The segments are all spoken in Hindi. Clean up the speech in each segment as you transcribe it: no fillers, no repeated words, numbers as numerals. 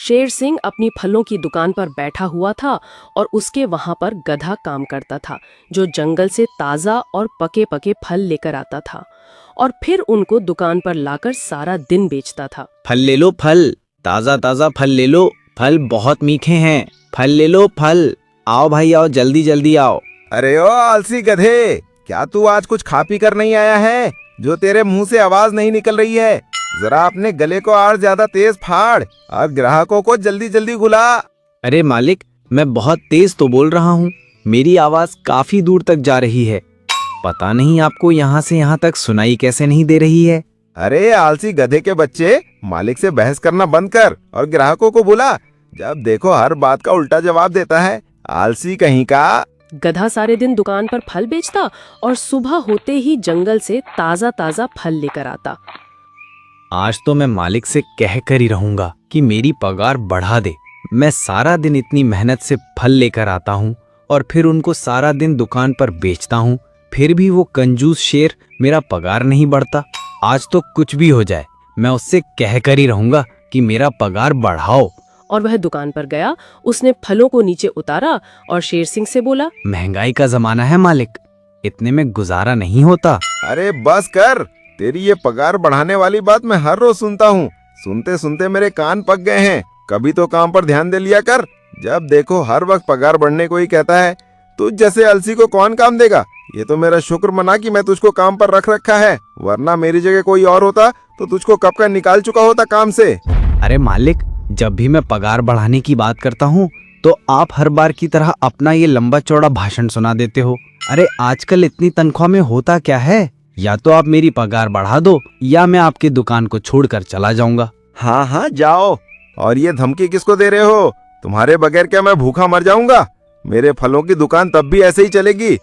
शेर सिंह अपनी फलों की दुकान पर बैठा हुआ था और उसके वहां पर गधा काम करता था, जो जंगल से ताज़ा और पके पके फल लेकर आता था और फिर उनको दुकान पर लाकर सारा दिन बेचता था। फल ले लो फल, ताज़ा ताज़ा फल ले लो, फल बहुत मीठे हैं, फल ले लो फल, आओ भाई आओ, जल्दी जल्दी आओ। अरे ओ आलसी गधे, क्या तू आज कुछ खा पी कर नहीं आया है जो तेरे मुंह से आवाज नहीं निकल रही है? जरा अपने गले को और ज्यादा तेज फाड़ और ग्राहकों को जल्दी जल्दी बुला। अरे मालिक, मैं बहुत तेज तो बोल रहा हूँ, मेरी आवाज काफी दूर तक जा रही है। पता नहीं आपको यहाँ से यहाँ तक सुनाई कैसे नहीं दे रही है। अरे आलसी गधे के बच्चे, मालिक से बहस करना बंद कर और ग्राहकों को बुला। जब देखो हर बात का उल्टा जवाब देता है, आलसी कहीं का। गधा सारे दिन दुकान पर फल बेचता और सुबह होते ही जंगल से ताज़ा ताज़ा फल लेकर आता। आज तो मैं मालिक से कह कर ही रहूंगा कि मेरी पगार बढ़ा दे। मैं सारा दिन इतनी मेहनत से फल लेकर आता हूँ और फिर उनको सारा दिन दुकान पर बेचता हूँ, फिर भी वो कंजूस शेर मेरा पगार नहीं बढ़ता। आज तो कुछ भी हो जाए, मैं उससे कह कर ही रहूंगा कि मेरा पगार बढ़ाओ। और वह दुकान पर गया, उसने फलों को नीचे उतारा और शेर सिंह से बोला, महंगाई का जमाना है मालिक, इतने में गुजारा नहीं होता। अरे बस कर, तेरी ये पगार बढ़ाने वाली बात मैं हर रोज सुनता हूँ। सुनते सुनते मेरे कान पक गए हैं। कभी तो काम पर ध्यान दे लिया कर। जब देखो हर वक्त पगार बढ़ने को ही कहता है। तुझ जैसे अलसी को कौन काम देगा? ये तो मेरा शुक्र मना कि मैं तुझको काम पर रख रखा है, वरना मेरी जगह कोई और होता तो तुझको कब का निकाल चुका होता काम से। अरे मालिक, जब भी मैं पगार बढ़ाने की बात करता हूँ तो आप हर बार की तरह अपना ये लंबा चौड़ा भाषण सुना देते हो। अरे आजकल इतनी तनख्वाह में होता क्या है? या तो आप मेरी पगार बढ़ा दो या मैं आपकी दुकान को छोड़कर चला जाऊंगा। हाँ हाँ जाओ। और ये धमकी किसको दे रहे हो? तुम्हारे बगैर क्या मैं भूखा मर जाऊंगा? मेरे फलों की दुकान तब भी ऐसे ही चलेगी।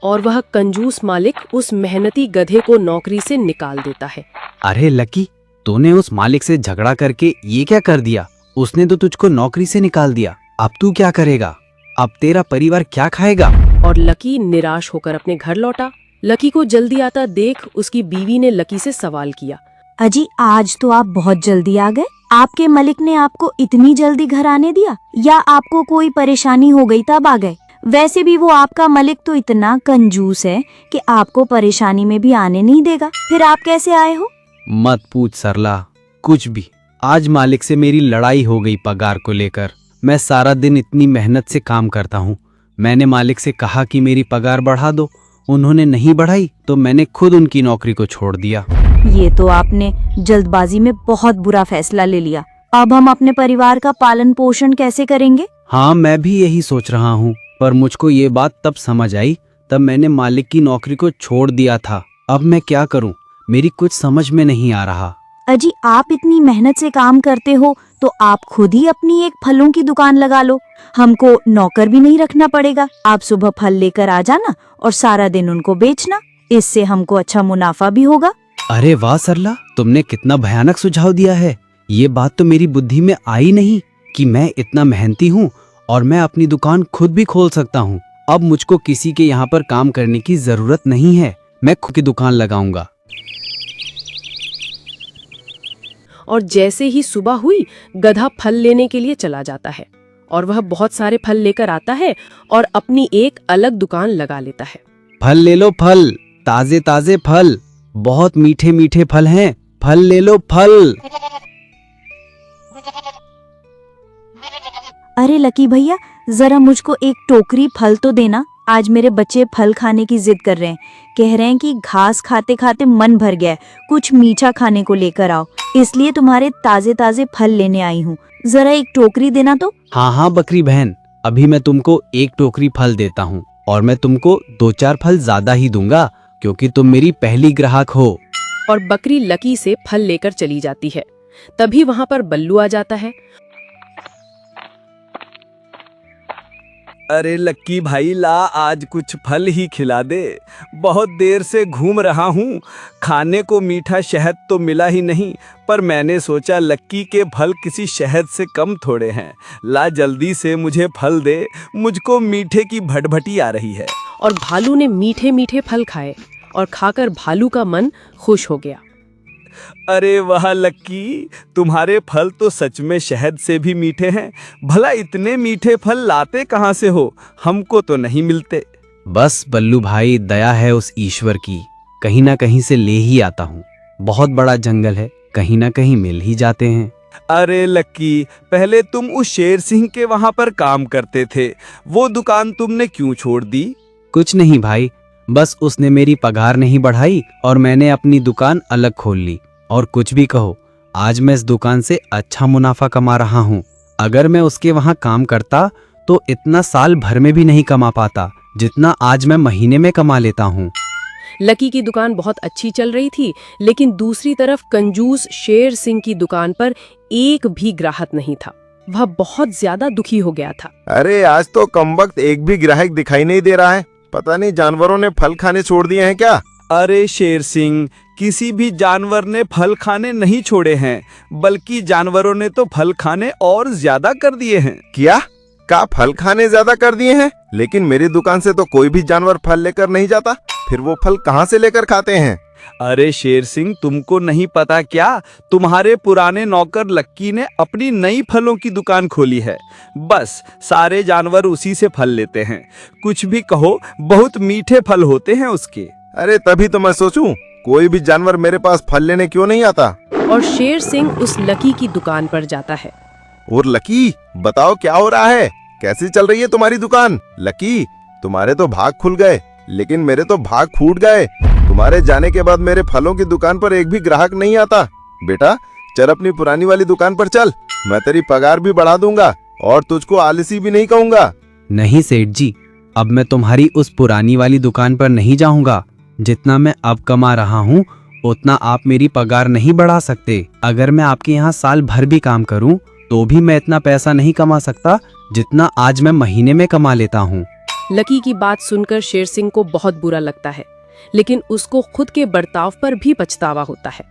और वह कंजूस मालिक उस मेहनती गधे को नौकरी से निकाल देता है। अरे लकी, तूने उस मालिक से झगड़ा करके ये क्या कर दिया? उसने तो तुझको नौकरी से निकाल दिया, अब तू क्या करेगा? अब तेरा परिवार क्या खाएगा? और लकी निराश होकर अपने घर लौटा। लकी को जल्दी आता देख उसकी बीवी ने लकी से सवाल किया, अजी आज तो आप बहुत जल्दी आ गए। आपके मलिक ने आपको इतनी जल्दी घर आने दिया या आपको कोई परेशानी हो गई तब आ गए? वैसे भी वो आपका मलिक तो इतना कंजूस है कि आपको परेशानी में भी आने नहीं देगा, फिर आप कैसे आए हो? मत पूछ सरला, कुछ भी। आज मालिक से मेरी लड़ाई हो गई पगार को लेकर। मैं सारा दिन इतनी मेहनत से काम करता हूँ। मैंने मालिक से कहा कि मेरी पगार बढ़ा दो, उन्होंने नहीं बढ़ाई तो मैंने खुद उनकी नौकरी को छोड़ दिया। ये तो आपने जल्दबाजी में बहुत बुरा फैसला ले लिया। अब हम अपने परिवार का पालन पोषण कैसे करेंगे? हाँ, मैं भी यही सोच रहा हूँ, पर मुझको ये बात तब समझ आई, तब मैंने मालिक की नौकरी को छोड़ दिया था। अब मैं क्या करूँ, मेरी कुछ समझ में नहीं आ रहा। अजी आप इतनी मेहनत से काम करते हो तो आप खुद ही अपनी एक फलों की दुकान लगा लो। हमको नौकर भी नहीं रखना पड़ेगा। आप सुबह फल लेकर आ जाना और सारा दिन उनको बेचना, इससे हमको अच्छा मुनाफा भी होगा। अरे वाह सरला, तुमने कितना भयानक सुझाव दिया है। ये बात तो मेरी बुद्धि में आई नहीं कि मैं इतना मेहनती हूँ और मैं अपनी दुकान खुद भी खोल सकता हूँ। अब मुझको किसी के यहाँ पर काम करने की जरूरत नहीं है, मैं खुद की दुकान लगाऊंगा। और जैसे ही सुबह हुई, गधा फल लेने के लिए चला जाता है और वह बहुत सारे फल लेकर आता है और अपनी एक अलग दुकान लगा लेता है। फल ले लो फल, ताजे ताजे फल, बहुत मीठे मीठे फल हैं, फल ले लो फल। अरे लकी भैया, जरा मुझको एक टोकरी फल तो देना। आज मेरे बच्चे फल खाने की जिद कर रहे हैं, कह रहे हैं कि घास खाते खाते मन भर गया है, कुछ मीठा खाने को लेकर आओ, इसलिए तुम्हारे ताजे ताजे फल लेने आई हूँ। जरा एक टोकरी देना तो। हाँ हाँ बकरी बहन, अभी मैं तुमको एक टोकरी फल देता हूँ और मैं तुमको 2-4 फल ज्यादा ही दूंगा क्योंकि तुम मेरी पहली ग्राहक हो। और बकरी लकी से फल लेकर चली जाती है। तभी वहां पर बल्लू आ जाता है। अरे लक्की भाई, ला आज कुछ फल ही खिला दे। बहुत देर से घूम रहा हूँ, खाने को मीठा शहद तो मिला ही नहीं, पर मैंने सोचा लक्की के फल किसी शहद से कम थोड़े हैं। ला जल्दी से मुझे फल दे, मुझको मीठे की भटभटी आ रही है। और भालू ने मीठे मीठे फल खाए और खाकर भालू का मन खुश हो गया। अरे वाह लक्की, तुम्हारे फल तो सच में शहद से भी मीठे हैं। भला इतने मीठे फल लाते कहाँ से हो? हमको तो नहीं मिलते। बस बल्लू भाई, दया है उस ईश्वर की, कहीं ना कहीं से ले ही आता हूँ। बहुत बड़ा जंगल है, कहीं ना कहीं मिल ही जाते हैं। अरे लक्की, पहले तुम उस शेर सिंह के वहां पर काम करते थे, वो दुकान तुमने क्यों छोड़ दी? कुछ नहीं भाई, बस उसने मेरी पगार नहीं बढ़ाई और मैंने अपनी दुकान अलग खोल ली। और कुछ भी कहो, आज मैं इस दुकान से अच्छा मुनाफा कमा रहा हूँ। अगर मैं उसके वहां काम करता तो इतना साल भर में भी नहीं कमा पाता जितना आज मैं महीने में कमा लेता हूँ। लकी की दुकान बहुत अच्छी चल रही थी, लेकिन दूसरी तरफ कंजूस शेर सिंह की दुकान पर एक भी ग्राहक नहीं था। वह बहुत ज्यादा दुखी हो गया था। अरे आज तो कमबख्त एक भी ग्राहक दिखाई नहीं दे रहा है। पता नहीं जानवरों ने फल खाने छोड़ दिए हैं क्या? अरे शेर सिंह, किसी भी जानवर ने फल खाने नहीं छोड़े हैं, बल्कि जानवरों ने तो फल खाने और ज्यादा कर दिए हैं। क्या फल खाने ज्यादा कर दिए हैं? लेकिन मेरी दुकान से तो कोई भी जानवर फल लेकर नहीं जाता, फिर वो फल कहाँ से लेकर खाते हैं? अरे शेर सिंह, तुमको नहीं पता क्या? तुम्हारे पुराने नौकर लक्की ने अपनी नई फलों की दुकान खोली है। बस सारे जानवर उसी से फल लेते हैं। कुछ भी कहो, बहुत मीठे फल होते हैं उसके। अरे तभी तो मैं सोचूं, कोई भी जानवर मेरे पास फल लेने क्यों नहीं आता? और शेर सिंह उस लकी की दुकान पर जाता है। और लकी, बताओ क्या हो रहा है? कैसी चल रही है तुम्हारी दुकान? लकी, तुम्हारे तो भाग खुल गए, लेकिन मेरे तो भाग फूट गए। तुम्हारे जाने के बाद मेरे फलों की दुकान पर एक भी ग्राहक नहीं आता। बेटा चल अपनी पुरानी वाली दुकान पर चल, मैं तेरी पगार भी बढ़ा दूंगा और तुझको आलसी भी नहीं कहूंगा। नहीं सेठ जी, अब मैं तुम्हारी उस पुरानी वाली दुकान पर नहीं जाऊंगा। जितना मैं अब कमा रहा हूँ उतना आप मेरी पगार नहीं बढ़ा सकते। अगर मैं आपके यहाँ साल भर भी काम करूँ तो भी मैं इतना पैसा नहीं कमा सकता जितना आज मैं महीने में कमा लेता हूँ। लकी की बात सुनकर शेर सिंह को बहुत बुरा लगता है, लेकिन उसको खुद के बर्ताव पर भी पछतावा होता है।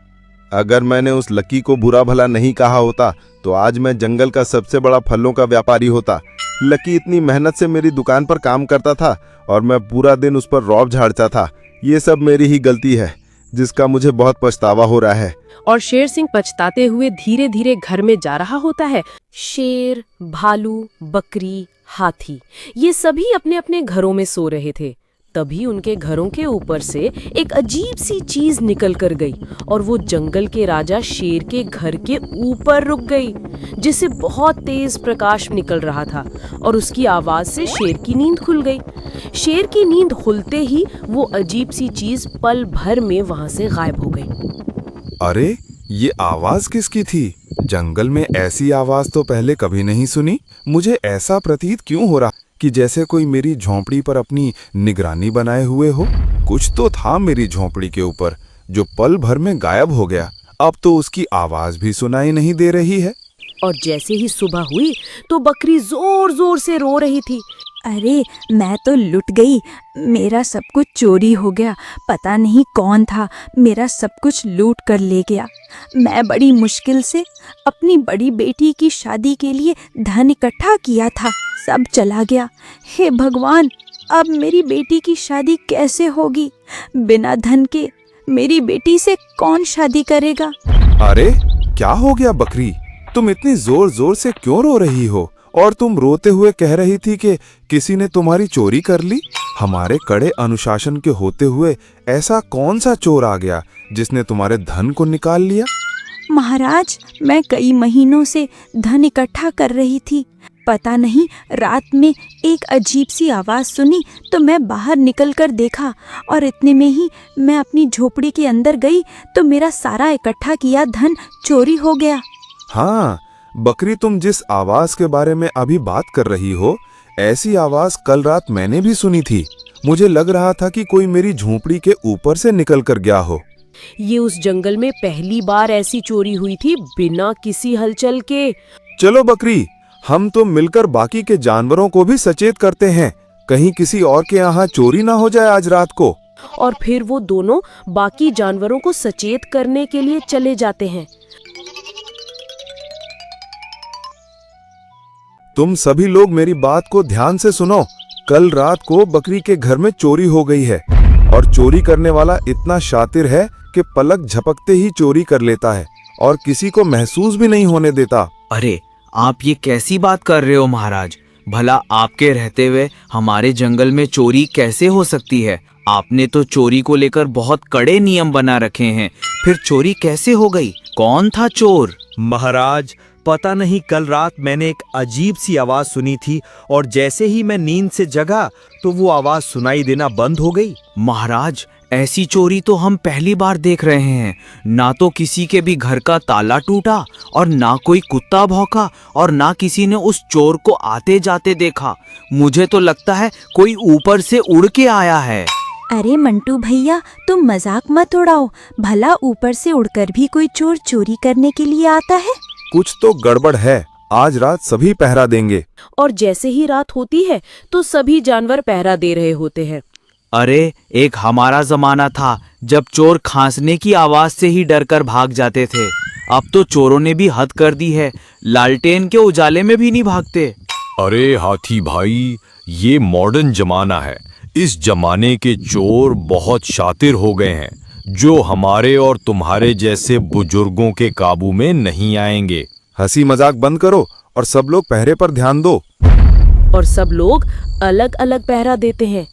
अगर मैंने उस लकी को बुरा भला नहीं कहा होता तो आज मैं जंगल का सबसे बड़ा फलों का व्यापारी होता। लकी इतनी मेहनत से मेरी दुकान पर काम करता था और मैं पूरा दिन उस पर रौब झाड़ता था। ये सब मेरी ही गलती है, जिसका मुझे बहुत पछतावा हो रहा है। और शेर सिंह पछताते हुए धीरे धीरे घर में जा रहा होता है। शेर, भालू, बकरी, हाथी, ये सभी अपने अपने घरों में सो रहे थे। तभी उनके घरों के ऊपर से एक अजीब सी चीज निकल कर गई और वो जंगल के राजा शेर के घर के ऊपर रुक गई, जिससे बहुत तेज प्रकाश निकल रहा था और उसकी आवाज से शेर की नींद खुल गई। शेर की नींद खुलते ही वो अजीब सी चीज पल भर में वहां से गायब हो गई। अरे ये आवाज किसकी थी? जंगल में ऐसी आवाज तो पहले कभी नहीं सुनी। मुझे ऐसा प्रतीत क्यों हो रहा कि जैसे कोई मेरी झोंपड़ी पर अपनी निगरानी बनाए हुए हो। कुछ तो था मेरी झोंपड़ी के ऊपर जो पल भर में गायब हो गया। अब तो उसकी आवाज भी सुनाई नहीं दे रही है। और जैसे ही सुबह हुई तो बकरी जोर जोर से रो रही थी। अरे मैं तो लुट गई, मेरा सब कुछ चोरी हो गया। पता नहीं कौन था, मेरा सब कुछ लूट कर ले गया। मैं बड़ी मुश्किल से अपनी बड़ी बेटी की शादी के लिए धन इकट्ठा किया था, सब चला गया। हे भगवान, अब मेरी बेटी की शादी कैसे होगी? बिना धन के मेरी बेटी से कौन शादी करेगा? अरे क्या हो गया बकरी? तुम इतनी जोर जोर से क्यों रो रही हो? और तुम रोते हुए कह रही थी कि किसी ने तुम्हारी चोरी कर ली। हमारे कड़े अनुशासन के होते हुए ऐसा कौन सा चोर आ गया जिसने तुम्हारे धन को निकाल लिया? महाराज, मैं कई महीनों से धन इकट्ठा कर रही थी। पता नहीं रात में एक अजीब सी आवाज सुनी तो मैं बाहर निकलकर देखा और इतने में ही मैं अपनी झोपड़ी के अंदर गई तो मेरा सारा इकट्ठा किया धन चोरी हो गया। हाँ बकरी, तुम जिस आवाज के बारे में अभी बात कर रही हो, ऐसी आवाज कल रात मैंने भी सुनी थी। मुझे लग रहा था कि कोई मेरी झोंपड़ी के ऊपर से निकल कर गया हो। ये उस जंगल में पहली बार ऐसी चोरी हुई थी बिना किसी हलचल के। चलो बकरी, हम तो मिलकर बाकी के जानवरों को भी सचेत करते हैं, कहीं किसी और के यहाँ चोरी ना हो जाए आज रात को। और फिर वो दोनों बाकी जानवरों को सचेत करने के लिए चले जाते हैं। तुम सभी लोग मेरी बात को ध्यान से सुनो। कल रात को बकरी के घर में चोरी हो गई है और चोरी करने वाला इतना शातिर है कि पलक झपकते ही चोरी कर लेता है और किसी को महसूस भी नहीं होने देता। अरे आप ये कैसी बात कर रहे हो महाराज? भला आपके रहते हुए हमारे जंगल में चोरी कैसे हो सकती है? आपने तो चोरी को लेकर बहुत कड़े नियम बना रखे हैं, फिर चोरी कैसे हो गई? कौन था चोर? महाराज, पता नहीं कल रात मैंने एक अजीब सी आवाज सुनी थी और जैसे ही मैं नींद से जगा तो वो आवाज सुनाई देना बंद हो गई। महाराज, ऐसी चोरी तो हम पहली बार देख रहे हैं। ना तो किसी के भी घर का ताला टूटा और ना कोई कुत्ता भौंका और ना किसी ने उस चोर को आते जाते देखा। मुझे तो लगता है कोई ऊपर से उड़ के आया है। अरे मंटू भैया, तुम मजाक मत उड़ाओ। भला ऊपर से उड़कर भी कोई चोर चोरी करने के लिए आता है? कुछ तो गड़बड़ है। आज रात सभी पहरा देंगे। और जैसे ही रात होती है तो सभी जानवर पहरा दे रहे होते हैं। अरे एक हमारा जमाना था जब चोर खांसने की आवाज से ही डरकर भाग जाते थे। अब तो चोरों ने भी हद कर दी है, लालटेन के उजाले में भी नहीं भागते। अरे हाथी भाई, ये मॉडर्न जमाना है। इस जमाने के चोर बहुत शातिर हो गए हैं, जो हमारे और तुम्हारे जैसे बुजुर्गों के काबू में नहीं आएंगे। हंसी मजाक बंद करो और सब लोग पहरे पर ध्यान दो। और सब लोग अलग अलग पहरा देते हैं।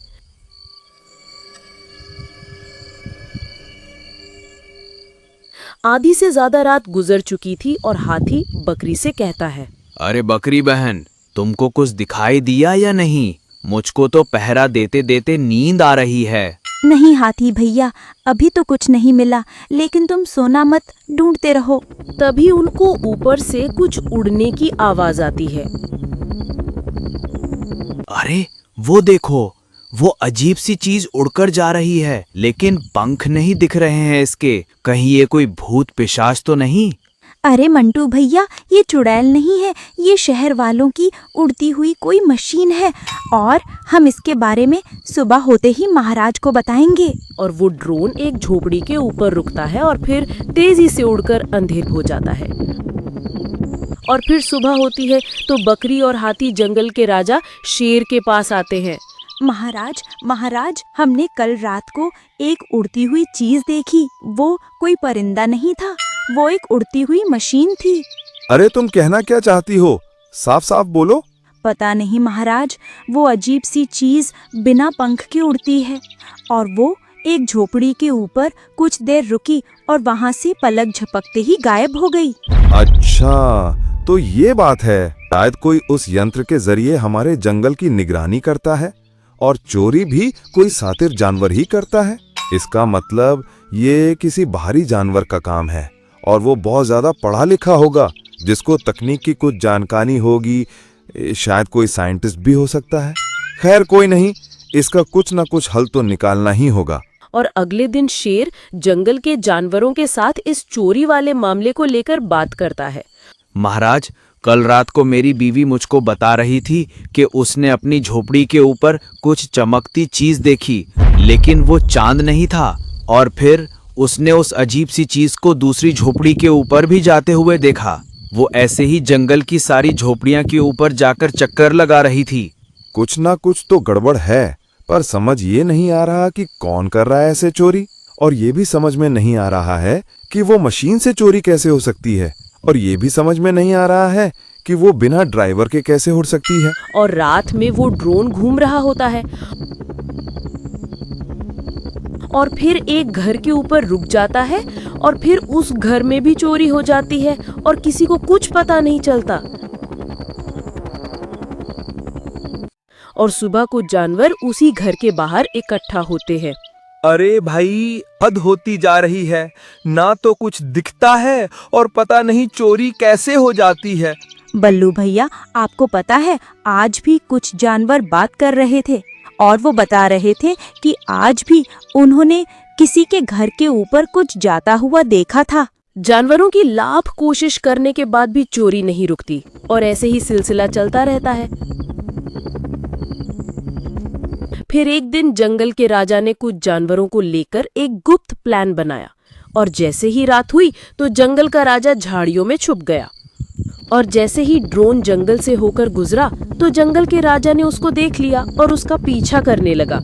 आधी से ज्यादा रात गुजर चुकी थी और हाथी बकरी से कहता है, अरे बकरी बहन, तुमको कुछ दिखाई दिया या नहीं? मुझको तो पहरा देते देते नींद आ रही है। नहीं हाथी भैया, अभी तो कुछ नहीं मिला, लेकिन तुम सोना मत, ढूंढते रहो। तभी उनको ऊपर से कुछ उड़ने की आवाज आती है। अरे वो देखो, वो अजीब सी चीज उड़कर जा रही है, लेकिन पंख नहीं दिख रहे हैं इसके। कहीं ये कोई भूत पिशाच तो नहीं? अरे मंटू भैया, ये चुड़ैल नहीं है, ये शहर वालों की उड़ती हुई कोई मशीन है और हम इसके बारे में सुबह होते ही महाराज को बताएंगे। और वो ड्रोन एक झोपड़ी के ऊपर रुकता है और फिर तेजी से उड़कर अंधेर हो जाता है। और फिर सुबह होती है तो बकरी और हाथी जंगल के राजा शेर के पास आते हैं। महाराज, हमने कल रात को एक उड़ती हुई चीज देखी। वो कोई परिंदा नहीं था, वो एक उड़ती हुई मशीन थी। अरे तुम कहना क्या चाहती हो? साफ साफ बोलो। पता नहीं महाराज, वो अजीब सी चीज बिना पंख के उड़ती है और वो एक झोपड़ी के ऊपर कुछ देर रुकी और वहाँ से पलक झपकते ही गायब हो गई। अच्छा, तो ये बात है। शायद कोई उस यंत्र के जरिए हमारे जंगल की निगरानी करता है और चोरी भी कोई शातिर जानवर ही करता है। इसका मतलब ये किसी बाहरी जानवर का काम है और वो बहुत ज्यादा पढ़ा लिखा होगा, जिसको तकनीक की कुछ जानकारी होगी। शायद कोई साइंटिस्ट भी हो सकता है। खैर कोई नहीं, इसका कुछ ना कुछ हल तो निकालना ही होगा। और अगले दिन शेर जंगल के जानवरों के साथ इस चोरी वाले मामले को लेकर बात करता है। महाराज, कल रात को मेरी बीवी मुझको बता रही थी कि उसने अपनी झोपड़ी के ऊपर कुछ चमकती चीज देखी, लेकिन वो चांद नहीं था। और फिर उसने उस अजीब सी चीज को दूसरी झोपड़ी के ऊपर भी जाते हुए देखा। वो ऐसे ही जंगल की सारी झोपड़ियां के ऊपर जाकर चक्कर लगा रही थी। कुछ ना कुछ तो गड़बड़ है, पर समझ ये नहीं आ रहा कि कौन कर रहा है ऐसे चोरी। और ये भी समझ में नहीं आ रहा है कि वो मशीन से चोरी कैसे हो सकती है। और ये भी समझ में नहीं आ रहा है कि वो बिना ड्राइवर के कैसे उड़ सकती है। और रात में वो ड्रोन घूम रहा होता है और फिर एक घर के ऊपर रुक जाता है और फिर उस घर में भी चोरी हो जाती है और किसी को कुछ पता नहीं चलता। और सुबह को जानवर उसी घर के बाहर इकट्ठा होते हैं। अरे भाई, हद होती जा रही है। ना तो कुछ दिखता है और पता नहीं चोरी कैसे हो जाती है। बल्लू भैया, आपको पता है, आज भी कुछ जानवर बात कर रहे थे और वो बता रहे थे कि आज भी उन्होंने किसी के घर के ऊपर कुछ जाता हुआ देखा था। जानवरों की लाख कोशिश करने के बाद भी चोरी नहीं रुकती और ऐसे ही सिलसिला चलता रहता है। फिर एक दिन जंगल के राजा ने कुछ जानवरों को लेकर एक गुप्त प्लान बनाया और जैसे ही रात हुई तो जंगल का राजा झाड़ियों में छुप गया। और जैसे ही ड्रोन जंगल से होकर गुजरा तो जंगल के राजा ने उसको देख लिया और उसका पीछा करने लगा।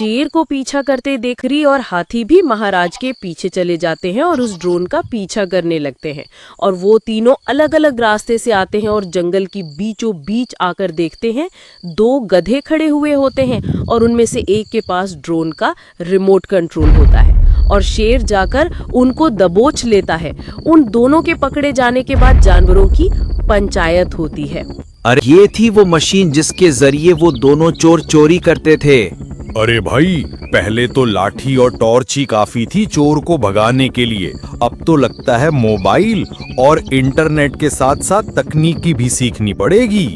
शेर को पीछा करते देख री और हाथी भी महाराज के पीछे चले जाते हैं और उस ड्रोन का पीछा करने लगते हैं। और वो तीनों अलग अलग रास्ते से आते हैं और जंगल की बीचों बीच आकर देखते हैं 2 गधे खड़े हुए होते हैं और उनमें से एक के पास ड्रोन का रिमोट कंट्रोल होता है और शेर जाकर उनको दबोच लेता है। उन दोनों के पकड़े जाने के बाद जानवरों की पंचायत होती है। अरे ये थी वो मशीन जिसके जरिए वो दोनों चोर चोरी करते थे। अरे भाई, पहले तो लाठी और टॉर्च ही काफी थी चोर को भगाने के लिए। अब तो लगता है मोबाइल और इंटरनेट के साथ साथ तकनीकी भी सीखनी पड़ेगी।